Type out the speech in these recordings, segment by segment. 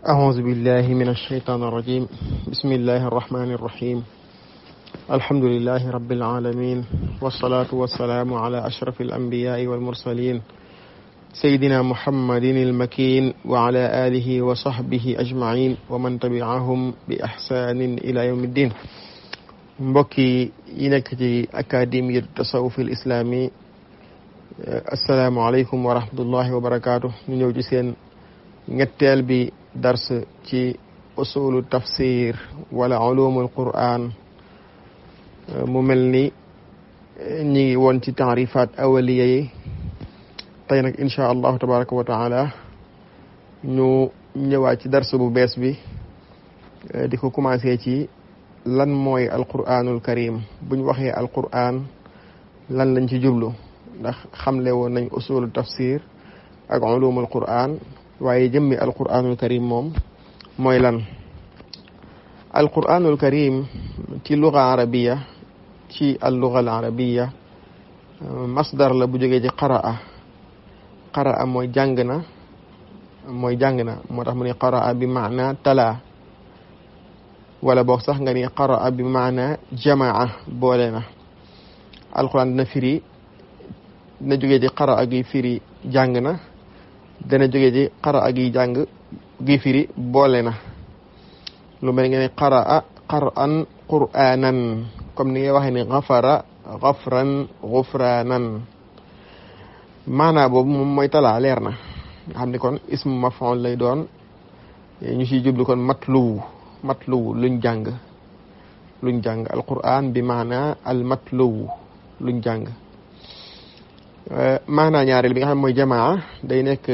أعوذ بالله من الشيطان الرجيم. بسم الله الرحمن الرحيم. الحمد لله رب العالمين، والصلاة والسلام على أشرف الأنبياء والمرسلين سيدنا محمد المكين وعلى آله وصحبه أجمعين ومن تبعهم بإحسان إلى يوم الدين. mbokki yi nekk ci académie tasawuf al-islami, assalaamu aleykum wa rahmatullahi wa barakaatu. ñu ñëw ci seen ñetteel bi dars ci usulu tafsir wala ulumul quran. mu mel ni ñi ngi woon ci taarifat awaliya yi. tey nag insha allahu tabaraka wa taala ñu ñëwaat ci dars bu bees bi, di ko commencé ci lan mooy alquranul karim. buñ waxee alquran lan lañ ci jublu, ndax xamle woon nañ usulu tafsir ak ulumul quran, waaye jëmmi alquranul karim moom mooy lan. alquranul karim ci luga arabiya, ci alluga al arabiya, masdar la bu jógee ci qaraa mooy jàng na, moo tax mu ne qaraa bi maana tala, wala boog sax nga ni qaraa bi maana jamaa, boole na. alquran dina firi, dina jógee ci qaraa gi firi jàng na, dana jógee ci qaraa gi jàng gi firi boole na. lu mel nga ne qaraa qara'an qur'anan, comme ni ngay waxee ni ghafara ghafran ghufranan. maanaa boobu moom mooy talaa, leer na. nga xam ni kon ismu maf'ul lay doon, ñu siy jublu kon matluwu luñ jàng alquran bi maana al matluwu luñ jàng. maanaa ñaareel bi nga xam mooy jamaa, day nekk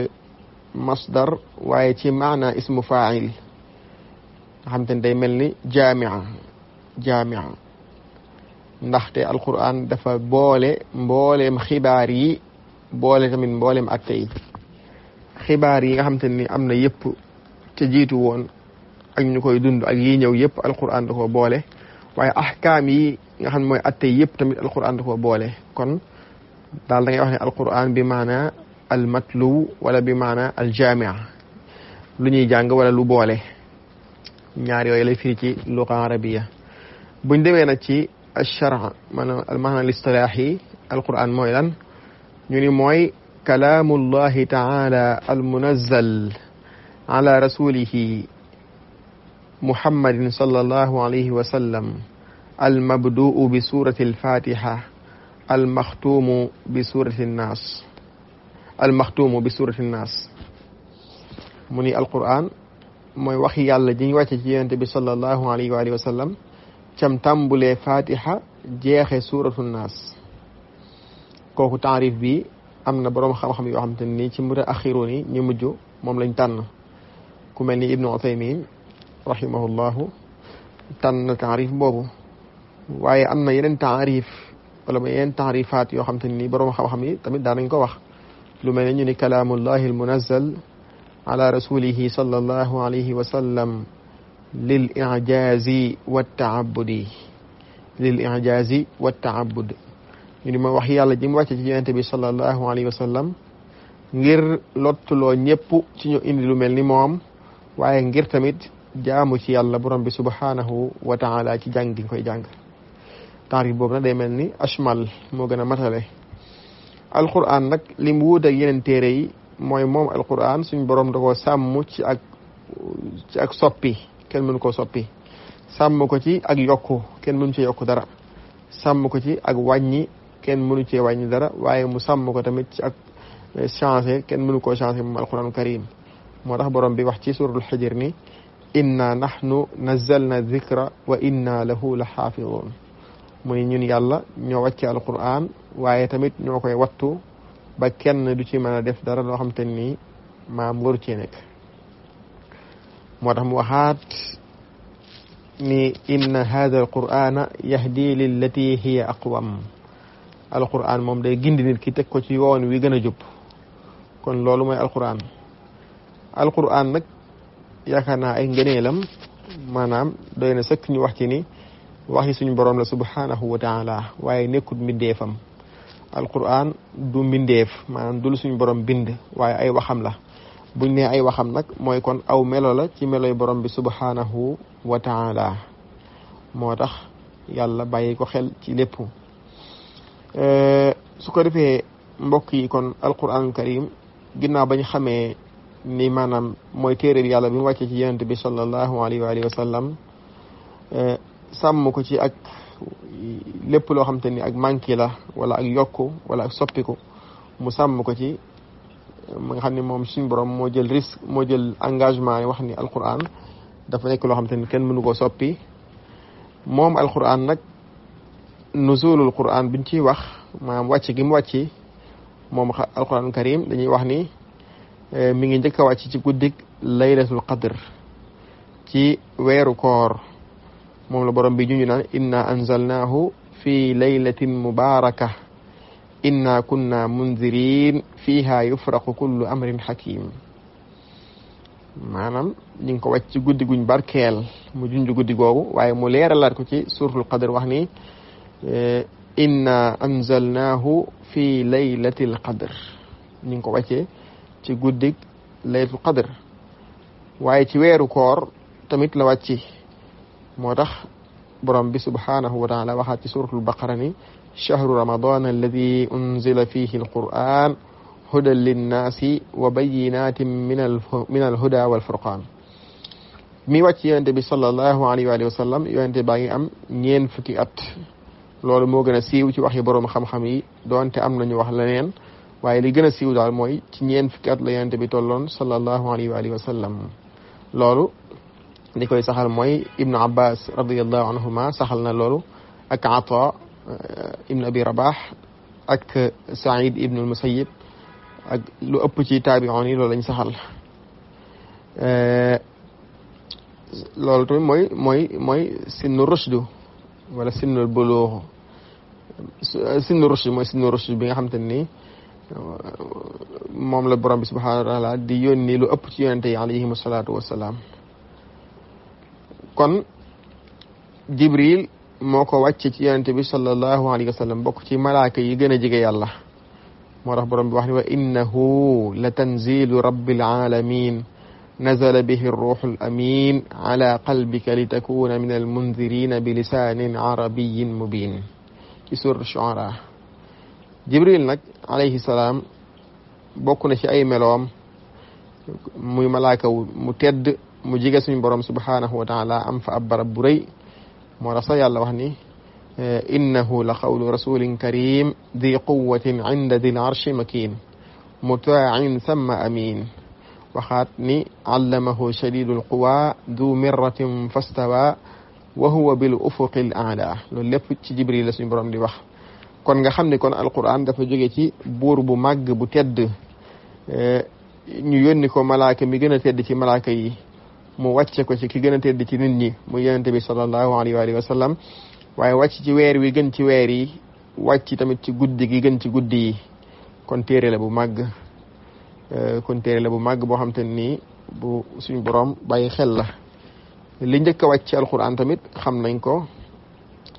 masdar waaye ci maana ismu fa'il, nga xam te ne day mel ni jaamia ndaxte alquran dafa boole mbooleem xibaar yi, boole tamit mbooleem atte yi. xibaar yi nga xam te ni am na yëpp te jiitu woon ak ñu koy dund ak yi ñëw yëpp alquran da koo boole, waaye ahkaam yi nga xam ne mooy atte yëpp tamit alquran da koo boole. kon daal da ngay wax ne alquran bi maana al matlu wala bi maana al jamia, lu ñuy jàng wala lu boole. ñaar yooyu lay firi ci luga arabiya. buñ demee nag ci ash-shar' maanaam al maana al istilaahi, alquran mooy lan. ñu ni mooy kalaamullahi taala al munazzal ala rasulihi muhammadin sallallahu alayhi wa sallam al mabdu'u bi surati al fatiha al maxtuumu bi surati nnaas. mu ni alquran mooy waxi yàlla ji ñu wàcce ci yonente bi sallallahu alayhi wa alihi wa sallam, cam tàmbulee fatiha jeexe suratu nnaas. kooku taarif bi am na boroom xam-xam yoo xam te ni ci mutaaxiruun yi ñu mujj moom lañ tànn. ku mel ni ibnu Uthaymin rahimahullahu tànn taarif boobu, waaye am na yeneen taarif wala yeneen taarifaat yoo xam te ni boroom xam-xam yi tamit daan nañ ko wax. lu mel ne ñu ni kalaamullahi al munazzal ala rasulihi sallallahu alayhi wa sallam lil i'jaazi wa ta'abbudi, ñu ni ma wax yàlla ji mu wàcce ci yonente bi sallallahu alayhi wa sallam ngir lottuloo ñëpp ci ñu indi lu mel ni moom, waaye ngir tamit jaamu ci yàlla borom bi subhanahu wa ta'ala ci jàng gi koy jàng. taarif boobu nag day mel ni ashmal, moo gën a matale. alquran nag li mu wuute ak yeneen téere yi mooy moom alquran suñ borom da koo sàmm ci ak soppi, kenn mënu koo soppi. sàmm ko ci ak yokku, kenn mënu ci yokku dara. sàmm ko ci ak wàññi, kenn mënu cee wàññi dara. waaye mu sàmm ko tamit ci ak changé, kenn mënu koo changé moom alquran karim. moo tax borom bi wax ci suratul Hijr ni inna nahnu nazzalna dhikra wa inna lahu la xaafidun. mu ni ñun yàlla ñoo wàcce alquran, waaye tamit ñoo koy wattu ba kenn du ci mën a def dara loo xam te ni maam waru cee nekk. moo tax mu waxaat ni inna hadha alqur'ana yahdi lillati hiya aqwam. alquran moom day gindi nit ki teg ko ci yoon wi gën a jub. kon loolu mooy alquran. alquran nag yaakaar naa ay ngëneelam maanaam doy na sëkk ñu wax ci ni waxi suñu borom la subhanahu wa ta'ala, waaye nekkut mbindeefam. alquran du mbindeef, maanaam dul suñu borom bind, waaye ay waxam la. buñ ne ay waxam nag mooy kon aw melo la ci meloy borom bi subhanahu wa taala moo tax yàlla bàyyi ko xel ci lépp su ko defee mbokk yi kon alquranul karim ginnaaw bañ xamee ni maanaam mooy téere bi yàlla bi mu wàccee ci yonent bi sallallahu alayhi wa alihi wa sallam sàmm ko ci ak lépp loo xam te ni ak manqué la wala ak yokku wala ak soppiku mu sàmm ko ci mu nga xam ne moom suñu borom moo jël risque moo jël engagement yi wax ni alquran dafa nekk loo xam te ni kenn mënu koo soppi moom alquran nag nuzulul quran biñ ciy wax maanaam wàcc gi mu wàcc moom alquran karim dañuy wax ni mi ngi njëkk a wàcc ci guddik laylatul qadr ci weeru koor moom la borom bi juñu naan inna anzalnahu fi laylatin mubaraka inna kunna munzirin fiha yufraqu kullu amrin hakim maanaam ñu ngi ko wàcc ci guddi guñ barkeel mu junj guddi googu waaye mu leeralaat ko ci suratul qadr wax ni inna anzalnahu fi laylatil qadr ñu ngi ko wàccee ci guddik laylatul qadr waaye ci weeru koor tamit la wàcci moo tax borom bi subhanahu wa taala waxaat ci suratul baqara ni shahru ramadan alladi unzila fihi alquran hudan linnaasi wa bayinatin min alhuda walfurqan mi wàcc yonente bi sallallahu alayhi wa sallam yonente baa ngi am ñeen fukki at loolu moo gën a siiw ci waxi borom xam-xam yi doonte am nañu wax leneen waaye li gën a siiw daal mooy ci ñeen fukki at la yonente bi tolloon sallallahu alayhi wa sallam loolu li koy saxal mooy ibnu abbas radiallahu anhuma saxal na loolu ak ata ibnu abi rabah ak saïd ibnu almusayib ak lu ëpp ci taabi'oon yi loolu lañ saxal loolu tamit mooy sinnu rushdu wala sinnul bulugh sinnu rushd mooy sinnu rushd bi nga xam te ni moom la borom bi subhanahu wa taala di yónni lu ëpp ci yonente yi alayhim asalaatu wassalaam kon jibril moo ko wàcce ci yonente bi sallallahu alayhi wa sallam bokk ci malaaka yi gën a jege yàlla moo tax borom bi wax ni wa innahu la tanzilu rabbil alamin nazala bihi ruuxul amin ala qalbika litakuna min almunzirina bi lisaanin arabiyin mubin ci surat Shu'ara jibril nag alayhi salaam bokk na ci ay meloom muy malaaka mu tedd mu jige suñu borom subhanahu wa taala am fa ab barab bu rëy moo tax sax yàlla wax ni innahu la qawlu rasulin karim di quwatin inda dil arshi makin muta'in thumma amin waxaat ni allamahu shadidul quwa du mirratin fastawa wa huwa bil ufuqil a'la loolu lépp ci jibril la suñu borom di wax kon nga xam ne kon alquran dafa jóge ci buur bu màgg bu tedd ñu yónni ko malaaka mi gën a tedd ci malaaka yi mu wàcce ko ci ki gën a tedd ci nit ñi mu yonente bi sallallahu alayhi wa sallam waaye wàcc ci weer wi gën ci weer yi wàcc tamit ci guddi gi gën ci guddi yi kon téere la bu màgg boo xam te nii bu suñu borom bàyyi xel la li njëkk a wàcc ci alquran tamit xam nañ ko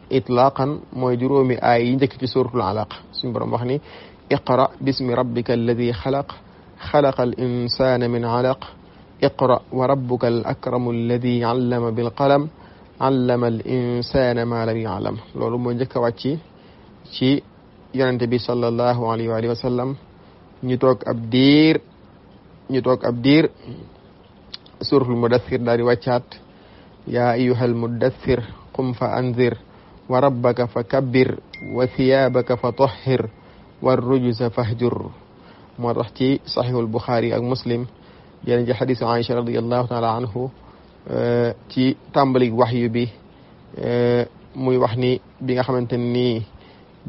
itlaqan mooy juróomi aay yi njëkk ci suratul alaq suñu borom wax ni iqra bismi rabbika alladi xalaqa al insana min alaq iqra wa rabbuka al akramu alladi allama bil qalam allama al insana ma lam ya'lam loolu moo njëkk a wàcc ci yonente bi sallallahu alayhi wa sallam ñu toog ab diir suratul mudaththir daal di wàccaat yaa ayyuhal mudaththir qum fa anzir wa rabbaka fa kabbir wa thiyabaka fa tahhir wa rujza fahjur moo tax ci sahihul bukhari ak muslim jëleen ci xadisu Aïcha radiyallahu taala anhu ci tàmbali waxyu bi muy wax ni bi nga xamante ni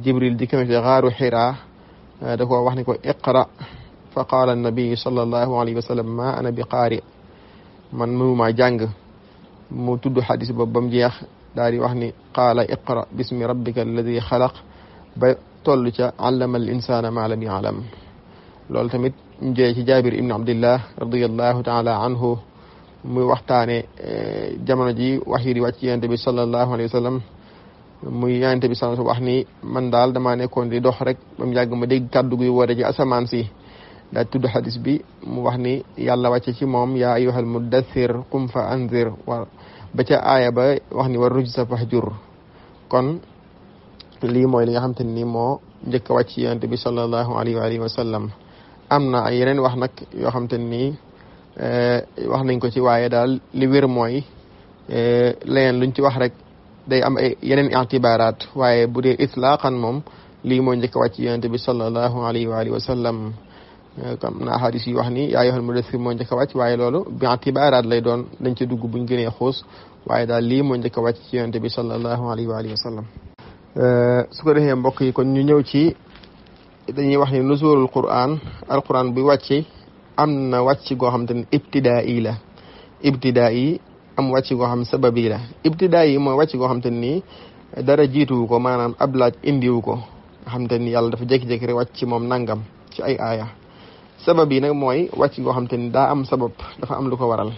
jibril di kamete xaaru xiraa da ko wax ni ko iqra fa qaala annabi sallallahu alayhi wa sallam ma ana bi qaari man mënuma jàng mu tudd xadis boobu ba mu jeex daal di wax ni qaala iqra bismi rabbika alladi xalaq ba toll ca allama al insana ma lam ya'lam loolu tamit ñu jëlee ci Jaabir ibn Abdillah radiyallahu taala anhu muy waxtaane jamono ji wax yi di wàcc yonente bi sallallahu alayhi wa sallam muy yonente bi sallallahu wax ni man daal damaa nekkoon di dox rek ba mu yàgg ma dégg kàddu guy woote ci asamaan si daa tudd xadis bi mu wax ni yàlla wàcce ci moom yaa ayyuhal muddathir qum fa anzir wa ba ca aaya ba wax ni war rujza fahjur. kon lii mooy li nga xam te ni moo njëkk a wàcc ci yonent bi sallallahu alayhi wa alihi wa sallam. am na ay yeneen wax nag yoo xam te ni wax nañ ko ci waaye daal li wér mooy leneen luñ ci wax rek day am ay yeneen i'tibaaraat waaye bu dee itlaqan moom lii moo njëkk a wàcc ci yonent bi sallallahu alayhi wa alihi wa sallam. comme na hadis yi wax ni yaa ayyuhal mudaththir moo njëkk a wàcc waaye loolu bi i'tibaaraat lay doon dañ ci dugg buñ gënee xuus waaye daal lii moo njëkk a wàcc ci yonent bi sallallahu alayhi wa alihi wa sallam. su ko defee mbokk yi kon ñu ñëw ci dañuy wax ni nuzulul Qur'an alquran bi wàcce am na wàcc goo xam te ne ibtidaai la ibtidaai am wàcc goo xam sababi la. ibtidaai mooy wàcc goo xam te ni dara jiituwu ko maanaam ab laaj indiwu ko nga xam te ni yàlla dafa jékki-jékki rek wàcc ci moom nangam ci ay aaya. sabab yi nag mooy wàcc goo xam te ni daa am sabab dafa am lu ko waral.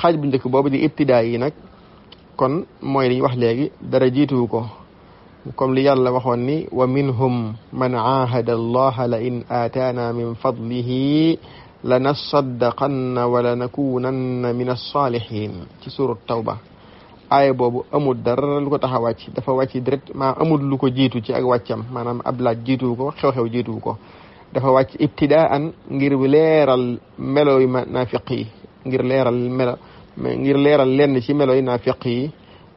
xaaj bu njëkk boobu di ibtidaai nag kon mooy li ñu wax léegi dara jiituwu ko comme li yàlla waxoon ni wa minhum man aahada allaha la in aataana min fadlihi lanasaddaqanna wa lanakunanna min as-salihin ci surat tawba. aaya boobu amul dara lu ko tax a wàcc dafa wàcc directement amul lu ko jiitu ci ak wàccam maanaam ab laaj jiituwu ko xew-xew jiituwu ko dafa wàcc ibtidaan ngir leeral melo yi naafiq yi ngir leeral lenn ci melo yi naafiq yi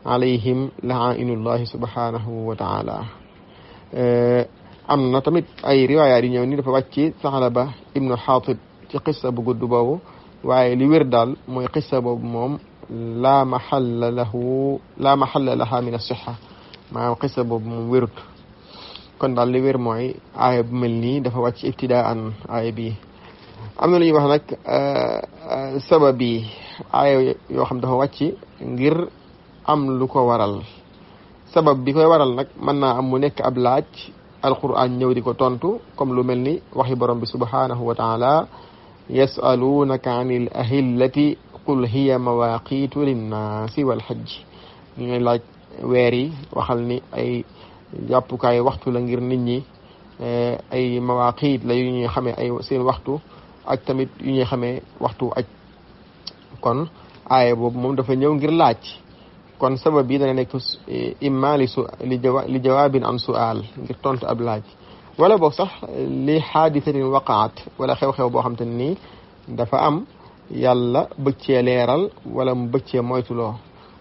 alayhim la'ainullahi subhanahu wa ta'ala. am na tamit ay riwaayaat yi ñëw ni dafa wàcc ci Sa'laba ibnu Hatib ci qissa bu gudd boobu waaye li wér daal mooy qissa boobu moom la mahalla laha min as-sihha maanaam qissa boobu moom wérut. kon daal li wér mooy aaya bu mel nii dafa wàcc ibtidaan aaya bi. am na lu ñuy wax nag sabab yi aaya yoo xam dafa wàcc ngir am lu ko waral. sabab bi koy waral nag mën naa am mu nekk ab laaj alquran ñëw di ko tontu comme lu mel ni waxi borom bi subhanahu wa taala yasalunaka anil ahillati qul hiya mawaqitu linnaasi wal hajj. ñu ngi laaj weer yi waxal ni ay jàppukaay waxtu la ngir nit ñi ay mawaqit la yu ñuy xamee ay seen waxtu ak tamit yu ñuy xamee waxtu aj. kon aaya boobu moom dafa ñëw ngir laaj kon sabab bi dana nekk imma li jawaabin an su'al ngir tontu ab laaj wala boog sax li xaadisatin waqaat wala xew-xew boo xam te ni dafa am yàlla bëccee leeral wala mu bëccee moytuloo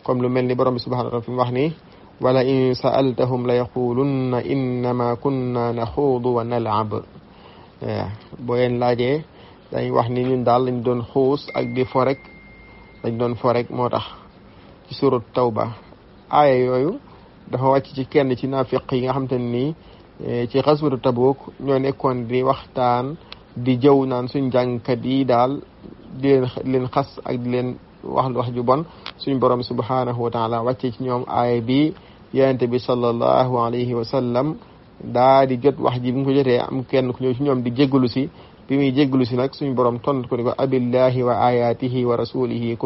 comme lu mel ni borom bi subhanahu wa ta'ala fi mu wax ni wala in sa'altahum la yaqulunna innama kunna naxuudu wa nal'ab. boo leen laajee dañ wax ni ñun daal lañ doon xuus ak di fo rek moo tax ci surat tawba. aaya yooyu dafa wàcc ci kenn ci naafiq yi nga xam te ni ci xaswatu Tabuk ñoo nekkoon di waxtaan di jëw naan suñ jàngkat yi daal di leen xas ak di leen wax ju bon suñ borom subhanahu wa taala wàcce ci ñoom aaya bi yonent bi sallallahu alayhi wa sallam daa di jot wax ji bi mu ko jotee am kenn ku ñëw ci ñoom di jéggalu si bi muy jéggalu si nag suñ borom tont ko ni ko abillahi wa ayatihi wa rasulihi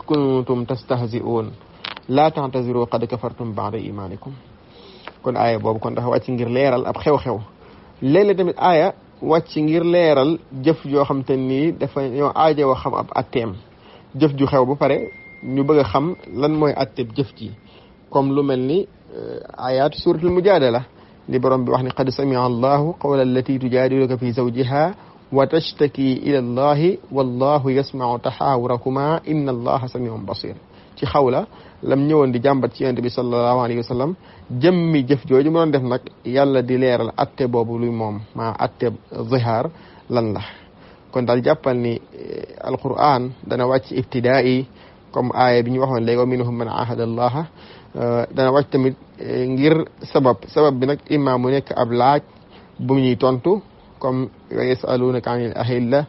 kuntum tastahzi'un la ta'taziru qad kafartum ba'da imanikum. kon aaya boobu kon dafa wàcc ngir leeral ab xew-xew. léeg-léeg tamit aaya wàcc ngir leeral jëf joo xam te ni dafa ñoo aajowoo xam ab atteem jëf ju xew ba pare ñu bëgg a xam lan mooy atteeb jëf ji comme lu mel ni ayat suratul mujadala li borom bi wax ni qad sami'a allahu qawla allati tujadiluka fi zawjiha wa tashtaki ila allahi wallahu yasma'u tahawurakuma inna allaha sami'un basir. ci xawla lam ñëwoon di jàmbat ci yonent bi sallallahu alayhi wa sallam jëmmi jëf jooju mu doon def nag yàlla di leeral atte boobu luy moom maa atte zihaar lan la. kon daal jàppal ni alquran dana wàcc ibtidaai comme aaya bi ñu waxoon léegi wa minhum man ahada allaha dana wàcc tamit ngir sabab bi nag imma mu nekk ab laaj bu ñuy tontu comme yasalunaka anil ahilla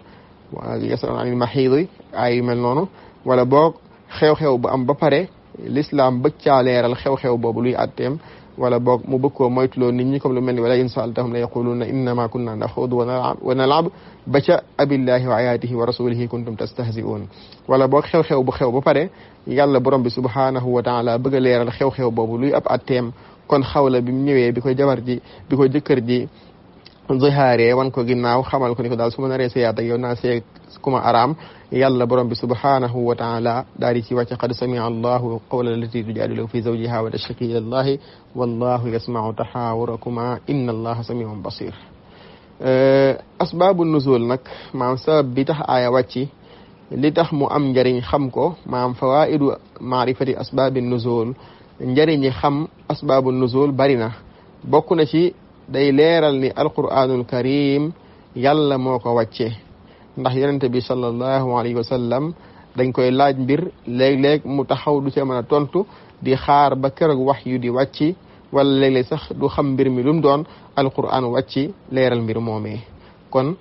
wa yasalunaka anil mahidi aaya yu mel noonu wala boog xew-xew bu am ba pare l'islam bëgg caa leeral xew-xew boobu luy atteem wala boog mu bëgg koo moytuloo nit ñi comme lu mel ni wala in sa'altahum la yaquluna innama kunna naxuudu wa nal'ab ba ca abillahi wa ayatihi wa rasulihi kuntum tastahzi'un wala boog xew-xew bu xew ba pare yàlla borom bi subhanahu wa ta'ala bëgg a leeral xew-xew boobu luy ab atteem kon xawla bi mu ñëwee bi ko jëkkër ji zihaare wan ko ginnaaw xamal ko ni ko daal su ma naree seyaat ak yow naa see kuma araam yàlla borom bi subhanahu wa taala daal di ci wàcce qad samia allahu qawla allati tujadilu fi zawjiha wa tashtaki ila allahi wallahu yasmau taxaawurakuma inna allaha samiun basir asbaabu nuzul nag maam sabab bi tax aaya wàcci li tax mu am njëriñ xam ko maam fawaidu maarifati asbaabi nuzul njëriñi xam asbaabu nuzul bari na bokk na ci day leeral ni alquranul karim yàlla moo ko wàcce ndax yonente bi sallallahu alayhi wa sallam dañ koy laaj mbir léeg-léeg mu taxaw du ca mën a tontu di xaar ba keroog wax yu di wàcci wala léeg-léeg sax du xam mbir mi lu mu doon alquran wàcci leeral mbir moomee kon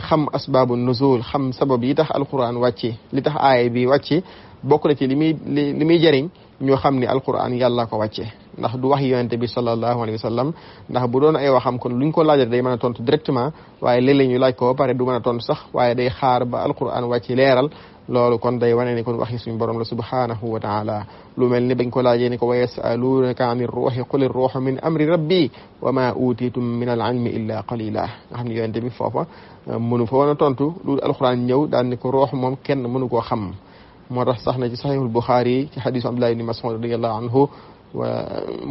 xam asbaabu nuzul xam sabab yi tax alquran wàcci li tax aaya bi wàcci bokk na ci li muy jëriñ ñoo xam ni alquran yàlla ko wàcce ndax du wax yonente bi sallallahu alayhi wa sallam ndax bu doon ay waxam kon luñ ko laajee day mën a tontu directement waaye léeg-léeg ñu laaj ko ba pare du mën a tontu sax waaye day xaar ba alquran wàcci leeral loolu kon day wane ni kon waxi suñu borom la subhanahu wa taala lu mel ni bañ ko laajee ni ko wa yasalunaka ani ruuxi quli ruuxu min amri rabbi wa ma utitum min al ilmi illa qalila nga xam ne yonente bi foofa mënu fa woon a tontu lu alquran ñëw daal ni ko ruux moom kenn mënu koo xam moo tax sax na ci saxiixul Buxaari ci xadisu Abdullah ibni Mas'ud radiyallahu anhu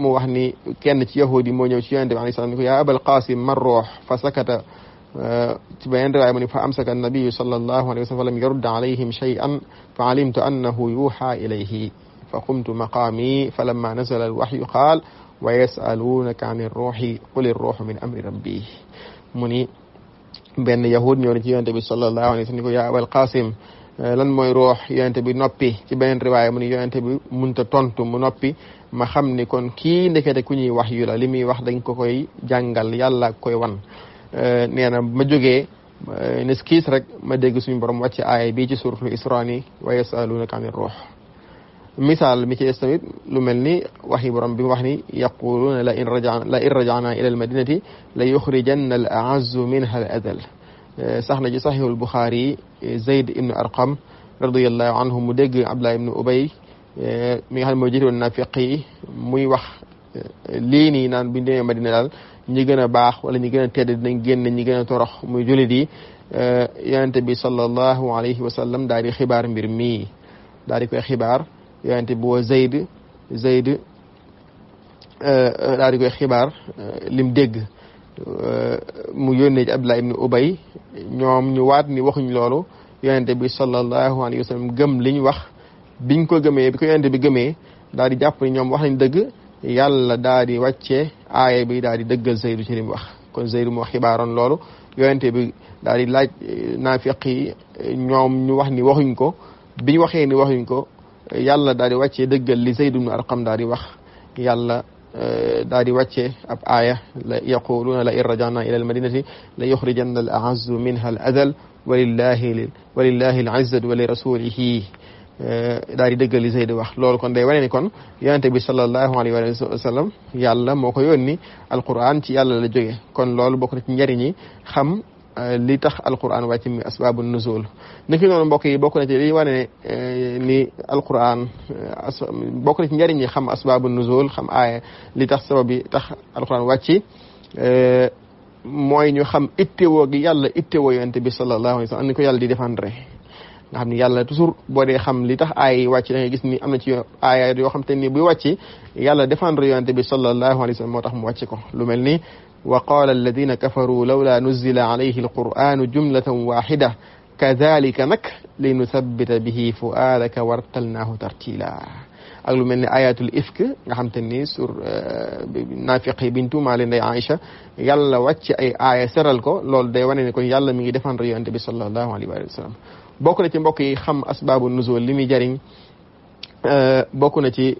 mu wax ni kenn ci yahudi moo ñëw ci yonente bi alayhi salaam ni ko yaa abal qasim man ruux fa sakata ci beneen riwaaya mu ni fa amsaka annabiyu sallallahu alayhi wa sallam falam yarudda alayhim shay'an fa alimtu annahu yuuxa ilayhi fa qumtu maqaami falamma nazala alwaxyu qaal wa yasalunaka an irruuxi qul irruuxu min amri rabbi mu ni benn yahud ñëw na ci yonente bi sallallahu alayhi wa sallam ni ko yaa abal qasim lan mooy ruux yonente bi noppi ci beneen riwaaya mu ni yonente bi munta tontu mu noppi ma xam ni kon kii ndekete ku ñuy wax yu la li muy wax dañ ko koy jàngal yàlla koy wan nee na ma jógee nes kiis rek ma dégg suñu borom wàcce aaya bii ci suratul isra ni wa yasalunaka ani ruux misaal mi ci des tamit lu mel ni waxi borom bi mu wax ni yaquluna la in rajana ila al madinati la yuxrijanna al a'azzu minha al adal sax na ci saxiixul Buxaari Zayd ibnu Arqam radiyallahu anhu mu dégg Abdullah ibnu Ubay mi nga xam ne moo jiite woon naafiq yi muy wax lii nii naan buñ demee Madina daal ñi gën a baax wala ñi gën a tedd dinañ génn ñi gën a torox muy jullit yi yonente bi sallallahu alayhi wa sallam daal di xibaar mbir mii daal di koy xibaar yonente bi woo Zayd daal di koy xibaar lim dégg mu yónnee ci Abdullah ibnu Ubay ñoom ñu waat ni waxuñ loolu yonente bi sallallahu alayhi wa sallam gëm liñ wax biñ ko gëmee bi ko yonente bi gëmee daal di jàpp ni ñoom wax nañ dëgg yàlla daal di wàcce aaya bi daal di dëggal Zaydu ci li mu wax kon Zaydu moo xibaaroon loolu yonente bi daal di laaj naafiq yi ñoom ñu wax ni waxuñ ko biñ waxee ni waxuñ ko yàlla daal di wàccee dëggal li Zayd ibn Arqam daal di wax yàlla daal di wàcce ab aaya la yaquluuna la in rajana ila al madinati la yuxrijanna al a'azzu minha al adal walillahi al izzatu wa li rasulihi daal di dëggal li Zayd wax loolu kon day wane ni kon yonente bi sallallahu alayhi wa sallam yàlla moo ko yónni alquran ci yàlla la jóge kon loolu bokk na ci njëriñi xam li tax alquran wàcc mi asbaabu nuzul niki noonu mbokk yi bokk na ci li wane ni alquran bokk na ci njëriñ yi xam asbaabu nuzul xam aaya li tax sabab bi tax alquran wàcc mooy ñu xam ittewoo gi yàlla ittewoo yonente bi sallallahu alayhi wa sallam ni ko yàlla di défendre nga xam ni yàlla toujours boo dee xam li tax aaya yi wàcc da ngay gis ni am na ci aaya yoo xam te ni buy wàcc yàlla défendre yonente bi sallallahu alayhi wa sallam moo tax mu wàcc ko lu mel ni wa qaala alladina kafaru lawla nuzila alayhi alquranu jumlatan waxida kadalika nag li nuthabbita bihi fuaadaka wartalnaahu tartila ak lu mel ni ayatul ifk nga xam te ni sur naafiq yi biñ tuumaale ndey Aïcha yàlla wàcc ay aaya seral ko loolu day wane ne kon yàlla mi ngi défendre yonente bi sallallahu alayhi wa sallam bokk na ci mbokk yi xam asbaabu nuzul li muy jariñ bokk na ci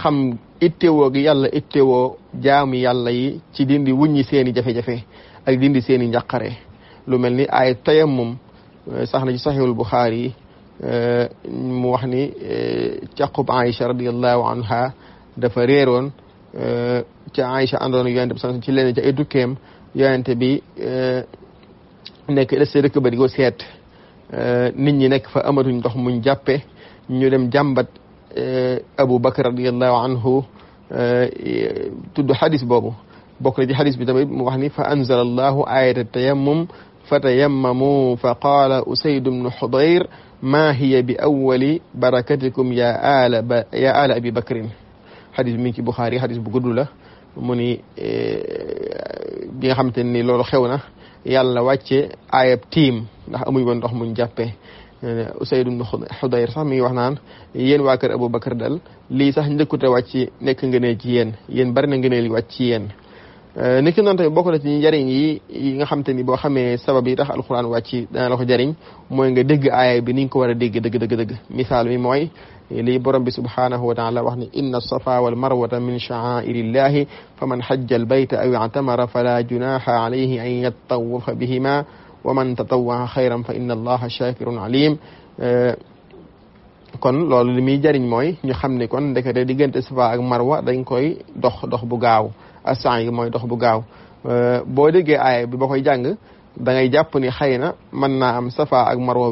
xam ittewoo gi yàlla ittewoo jaamu yàlla yi ci dindi wuññi seeni jafe-jafe ak dindi seeni njàqare lu mel ni ay tayammum sax na ci saxiihul Buxaari mu wax ni caqub Aïcha radiyallahu anha dafa réeroon ca Aïcha àndoon yonente bi ci leen ci ay dukkeem yonente bi nekk des dëkk ba di ko seet nit ñi nekk fa amatuñ ndox muñ jàppe ñu dem jàmbat Abu Bakr radiyallahu anhu tudd xadis boobu bokk na ci xadis bi tamit mu wax ni fa anzala allahu ayata tayammum fa tayammamu fa qaala usayd ibnu xudayr ma hiya bi awwali barakatikum ya ala abi bakrin xadis bi mi ngi ci Buxaari xadis bu gudd la mu ni bi nga xamante ni loolu xew na yàlla wàcce ayab tiim ndax amuñ woon ndox muñ jàppee Usayd ibn Xudayr sax mi ngi wax naan yéen waa kër Abu Bakar dal lii sax njëkkute wàcc nekk ngëneel ci yéen bari na ngëneel wàcc ci yéen niki noonu tamit bokk na ci njariñ yi nga xamante ni boo xamee sabab yi tax alquran wàcc dana la ko jariñ mooy nga dégg aaya bi ni nga ko war a dégg dëgg misaal mi mooy lii borom bi subhanahu wa taala wax ni inna safa wal marwata min sha'airillahi faman hajja al bayta aw i'tamara fala junaha alayhi an yattawafa bihima wa man tatawwa'a xayran fa inna allaha shakirun alim kon loolu li muy jariñ mooy ñu xam ne kon ndekete diggante safa ak marwa dañ koy dox bu gaaw as-sa'i mooy dox bu gaaw boo déggee aaya bi ba koy jàng da ngay jàpp ni xëy na mën naa am safa ak marwa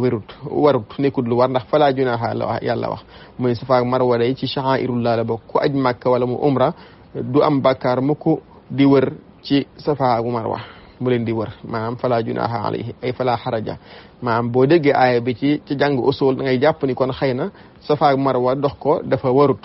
warut nekkul lu war ndax falaa junaaha la yàlla wax muy safa ak marwa day ci sha'airullah la bokk ku aj màkka wala mu umra du am bàkkaar mukk di wër ci safa ak marwa mu leen di wër maanaam falaa junaaha alayhi ay falaa xaraja maanaam boo déggee aaya bi ci jàng usul da ngay jàpp ni kon xëy na safa ak marwa dox ko dafa warut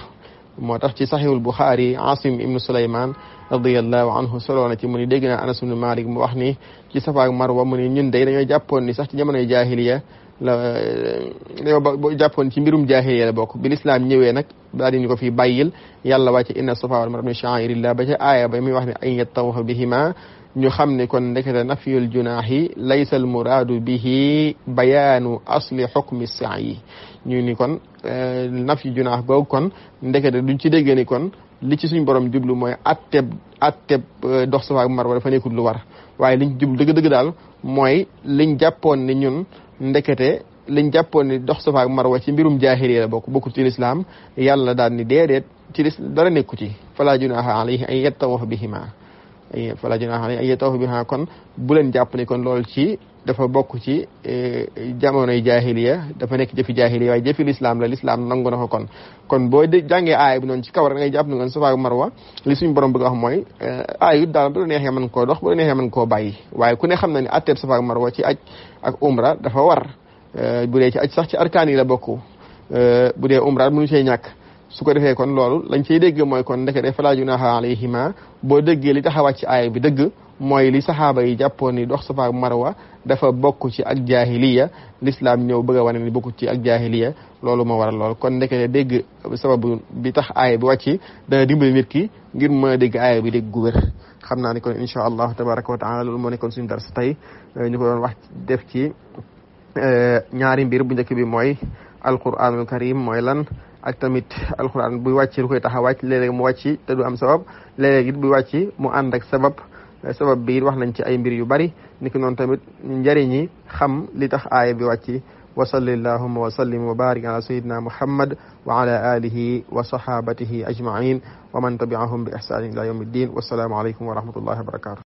moo tax ci saxiihul Buxaari Asim ibnu Sulaymaan radiyallahu anhu solo na ci mu ni dégg naa Anas ibnu Malik mu wax ni ci safa ak marwa mu ni ñun day dañoo jàppoon ni sax ci jamonoy jaahiliya dañoo jàppoon ci mbirum jaahiliya la bokk bi lislaam ñëwee nag daal di ñu ko fi bàyyil yàlla wàcce inna safa wal marwa min sha'airillah ba ca aaya ba muy wax ne an yattawafa bihima ñu xam ne kon ndekete nafyul junaahi laysa al muraadu bihi bayaanu asli xukmi sa'yi ñu ni kon nafyu junaax googu kon ndekete duñ ci dégg ni kon li ci suñ borom jublu mooy atteb dox safa ak marwa dafa nekkul lu war waaye liñ jublu dëgg-dëgg daal mooy liñ jàppoon ni ñun ndekete liñ jàppoon ni dox safa ak marwa ci mbirum jaahiliya la bokkul ci lislaam yàlla daal ni déedéet ci dara nekku ci fala junaaha alayhi an yattawafa bihima fala junaaha alayhi an yattawafa bihima kon bu leen jàpp ni kon loolu ci dafa bokk ci jamonoy jaahiliya dafa nekk jëfi jaahiliya waaye jëfi lislaam la lislaam nangu na ko kon boo jàngee aaya bi noonu ci kaw da ngay jàpp ne kon safa ak marwa li suñu borom bëgg a wax mooy aaya it daal bu la neexee mën koo dox bu la neexee mën koo bàyyi waaye ku ne xam na ne atteeb safa ak marwa ci aj ak umra dafa war bu dee ci aj sax ci arkaan yi la bokk bu dee umra mënu cee ñàkk su ko defee kon loolu lañ cey dégg mooy kon ndekete falaa junaaha alayhima boo déggee li tax a wàcc aaya bi dëgg mooy li saxaaba yi jàppoon ni dox safa ak marwa dafa bokk ci ak jaahiliya lislaam ñëw bëgg a wane ni bokk ci ak jaahiliya loolu moo waral lool kon ndekete dégg sababu bi tax aaya bi wàcc dana dimbali nit ki ngir mën a dégg aaya bi dégg gu wér xam naa ni kon insha allahu tabaraka wa taala loolu moo nekkoon suñu dars tey ñu ko doon wax def ci ñaari mbir bu njëkk bi mooy alquranul karim mooy lan ak tamit alquran buy wàcc lu koy tax a wàcc léeg-léeg mu wàcc te du am sabab léeg-léeg it buy wàcc mu ànd ak sabab bi wax nañ ci ay mbir yu bari niki noonu tamit njëriñi xam li tax aaya bi wàcc wa salli allahumma wa sallim wa barik ala sayyidina muhammad wa ala alihi wa sahabatihi ajma'in wa man tabi'ahum bi ihsanin ila yawmi ddin wassalaamu alaykum wa rahmatullahi wa barakatuh